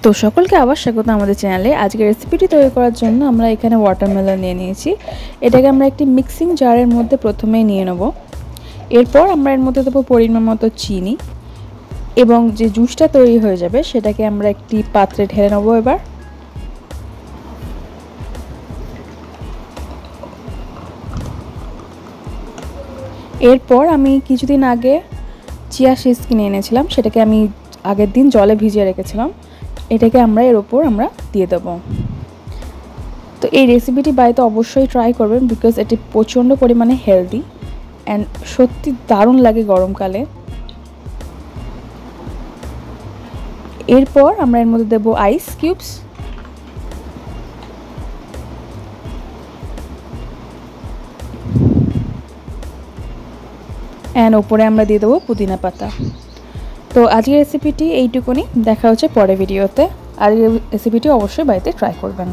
তো সকলকে আবার স্বাগত আমাদের চ্যানেলে। আজকের রেসিপিটি তৈরি করার জন্য আমরা এখানে ওয়াটারমেলন নিয়ে নিয়েছি। এটাকে আমরা একটি মিক্সিং জারের মধ্যে প্রথমেই নিয়ে নেব। এরপর আমরা এর মধ্যে দেবো পরিমাণ মতো চিনি এবং যে জুসটা তৈরি হয়ে যাবে সেটাকে আমরা একটি পাত্রে ঢেলে নেব। এরপর আমি কিছুদিন আগে চিয়া সিডস কিনে এনেছিলাম, সেটাকে আমি আগের দিন জলে ভিজিয়ে রেখেছিলাম। এটাকে আমরা এর ওপর দিয়ে দেব। তো এই রেসিপিটি বাড়িতে অবশ্যই ট্রাই করবেন, বিকজ এটি প্রচণ্ড পরিমাণে হেলদি অ্যান্ড সত্যি দারুণ লাগে গরমকালে। এরপর আমরা এর মধ্যে দেব আইস কিউবস। অ্যান্ড ওপরে আমরা দিয়ে দেবো পুদিনা পাতা। তো আজকের রেসিপিটি এইটুকুনি। দেখা হচ্ছে পরের ভিডিওতে। আজকের রেসিপিটি অবশ্যই বাড়িতে ট্রাই করবেন।